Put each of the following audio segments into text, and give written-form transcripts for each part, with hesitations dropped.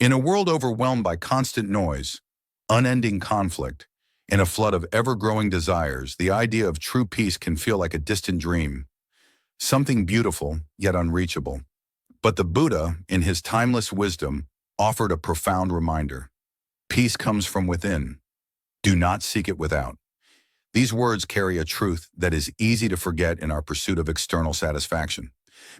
In a world overwhelmed by constant noise, unending conflict, and a flood of ever-growing desires, the idea of true peace can feel like a distant dream, something beautiful yet unreachable. But the Buddha, in his timeless wisdom, offered a profound reminder. Peace comes from within. Do not seek it without. These words carry a truth that is easy to forget in our pursuit of external satisfaction.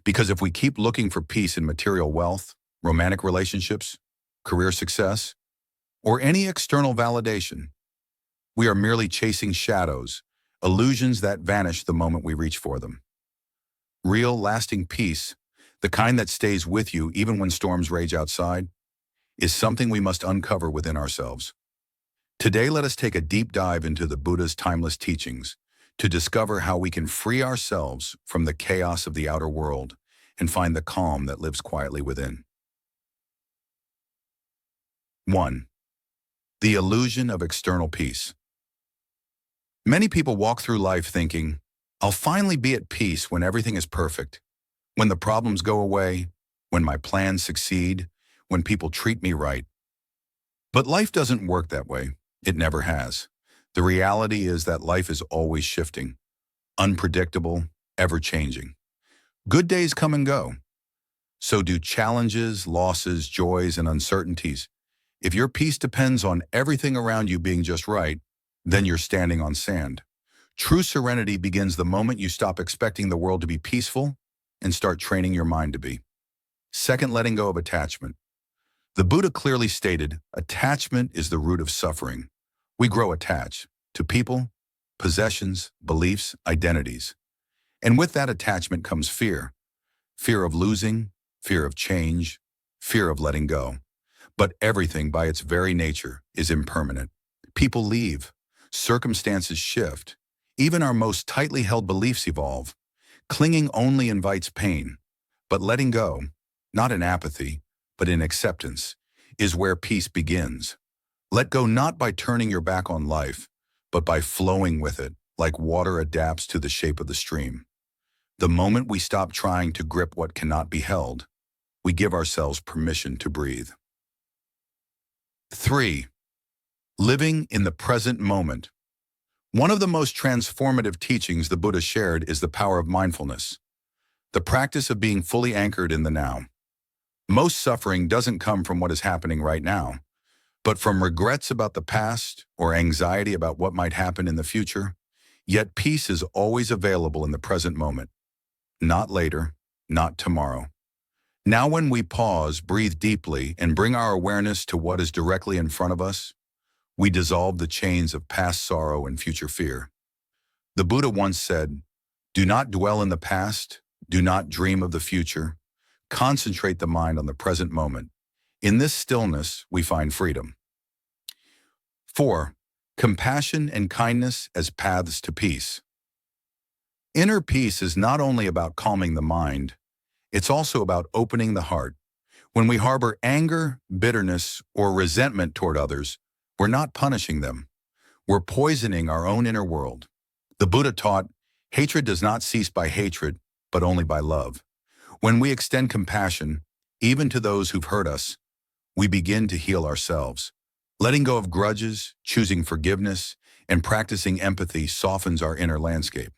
Because if we keep looking for peace in material wealth, romantic relationships, career success, or any external validation, we are merely chasing shadows, illusions that vanish the moment we reach for them. Real, lasting peace, the kind that stays with you even when storms rage outside, is something we must uncover within ourselves. Today, let us take a deep dive into the Buddha's timeless teachings to discover how we can free ourselves from the chaos of the outer world and find the calm that lives quietly within. 1. The illusion of external peace. Many people walk through life thinking, I'll finally be at peace when everything is perfect, when the problems go away, when my plans succeed, when people treat me right. But life doesn't work that way. It never has. The reality is that life is always shifting, unpredictable, ever-changing. Good days come and go. So do challenges, losses, joys, and uncertainties. If your peace depends on everything around you being just right, then you're standing on sand. True serenity begins the moment you stop expecting the world to be peaceful and start training your mind to be. 2, letting go of attachment. The Buddha clearly stated, attachment is the root of suffering. We grow attached to people, possessions, beliefs, identities. And with that attachment comes fear. Fear of losing, fear of change, fear of letting go. But everything by its very nature is impermanent. People leave, circumstances shift, even our most tightly held beliefs evolve. Clinging only invites pain, but letting go, not in apathy, but in acceptance, is where peace begins. Let go not by turning your back on life, but by flowing with it, like water adapts to the shape of the stream. The moment we stop trying to grip what cannot be held, we give ourselves permission to breathe. 3. Living in the present moment. One of the most transformative teachings the Buddha shared is the power of mindfulness, the practice of being fully anchored in the now. Most suffering doesn't come from what is happening right now, but from regrets about the past or anxiety about what might happen in the future. Yet peace is always available in the present moment. Not later, not tomorrow. Now when we pause, breathe deeply, and bring our awareness to what is directly in front of us, we dissolve the chains of past sorrow and future fear. The Buddha once said, do not dwell in the past, do not dream of the future. Concentrate the mind on the present moment. In this stillness, we find freedom. 4. Compassion and kindness as paths to peace. Inner peace is not only about calming the mind, it's also about opening the heart. When we harbor anger, bitterness, or resentment toward others, we're not punishing them. We're poisoning our own inner world. The Buddha taught, hatred does not cease by hatred, but only by love. When we extend compassion, even to those who've hurt us, we begin to heal ourselves. Letting go of grudges, choosing forgiveness, and practicing empathy softens our inner landscape.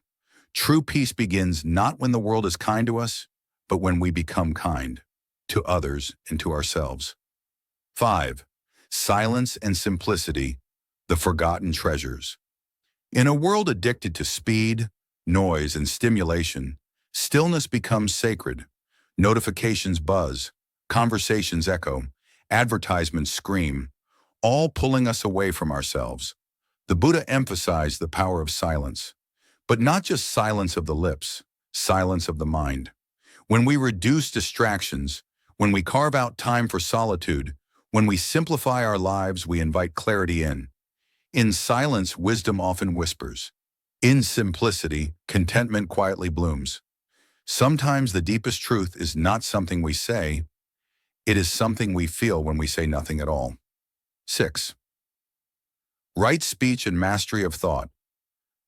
True peace begins not when the world is kind to us, but when we become kind to others and to ourselves. 5. Silence and simplicity, the forgotten treasures. In a world addicted to speed, noise, and stimulation, stillness becomes sacred. Notifications buzz, conversations echo, advertisements scream, all pulling us away from ourselves. The Buddha emphasized the power of silence, but not just silence of the lips, silence of the mind. When we reduce distractions, when we carve out time for solitude, when we simplify our lives, we invite clarity in. In silence, wisdom often whispers. In simplicity, contentment quietly blooms. Sometimes the deepest truth is not something we say, it is something we feel when we say nothing at all. 6. Right speech and mastery of thought.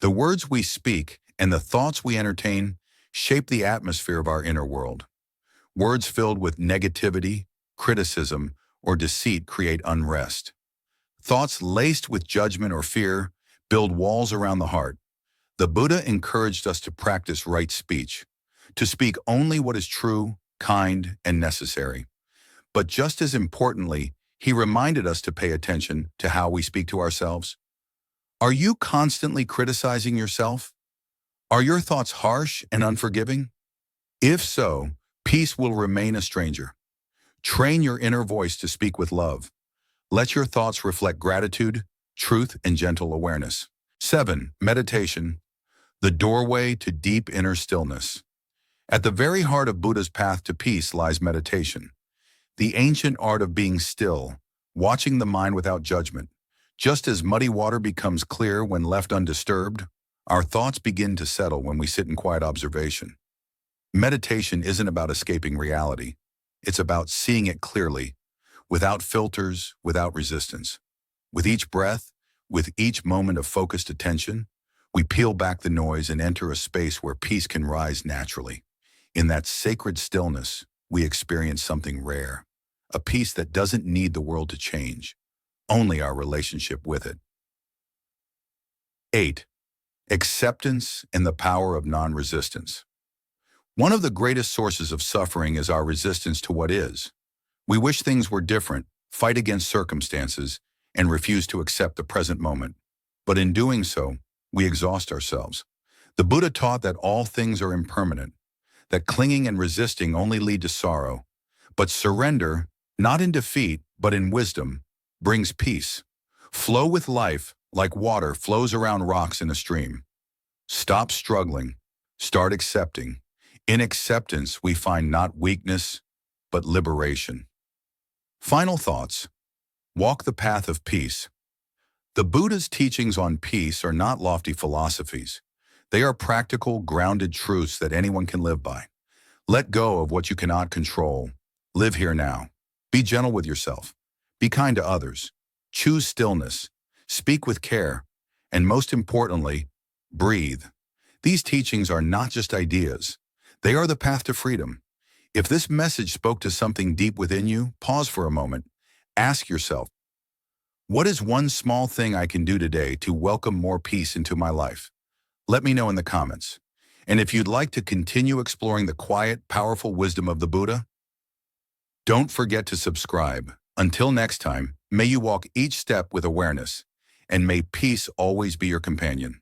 The words we speak and the thoughts we entertain shape the atmosphere of our inner world. Words filled with negativity, criticism, or deceit create unrest. Thoughts laced with judgment or fear build walls around the heart. The Buddha encouraged us to practice right speech, to speak only what is true, kind, and necessary. But just as importantly, he reminded us to pay attention to how we speak to ourselves. Are you constantly criticizing yourself? Are your thoughts harsh and unforgiving? If so, peace will remain a stranger. Train your inner voice to speak with love. Let your thoughts reflect gratitude, truth, and gentle awareness. 7. Meditation, the doorway to deep inner stillness. At the very heart of Buddha's path to peace lies meditation, the ancient art of being still, watching the mind without judgment. Just as muddy water becomes clear when left undisturbed, our thoughts begin to settle when we sit in quiet observation. Meditation isn't about escaping reality. It's about seeing it clearly, without filters, without resistance. With each breath, with each moment of focused attention, we peel back the noise and enter a space where peace can rise naturally. In that sacred stillness, we experience something rare, a peace that doesn't need the world to change, only our relationship with it. 8. Acceptance and the power of non-resistance. One of the greatest sources of suffering is our resistance to what is. We wish things were different, fight against circumstances, and refuse to accept the present moment. But in doing so, we exhaust ourselves. The Buddha taught that all things are impermanent, that clinging and resisting only lead to sorrow. But surrender, not in defeat, but in wisdom, brings peace. Flow with life like water flows around rocks in a stream. Stop struggling. Start accepting. In acceptance, we find not weakness, but liberation. Final thoughts. Walk the path of peace. The Buddha's teachings on peace are not lofty philosophies. They are practical, grounded truths that anyone can live by. Let go of what you cannot control. Live here now. Be gentle with yourself. Be kind to others. Choose stillness. Speak with care. And most importantly, breathe. These teachings are not just ideas. They are the path to freedom. If this message spoke to something deep within you, pause for a moment. Ask yourself, what is one small thing I can do today to welcome more peace into my life? Let me know in the comments. And if you'd like to continue exploring the quiet, powerful wisdom of the Buddha, don't forget to subscribe. Until next time, may you walk each step with awareness, and may peace always be your companion.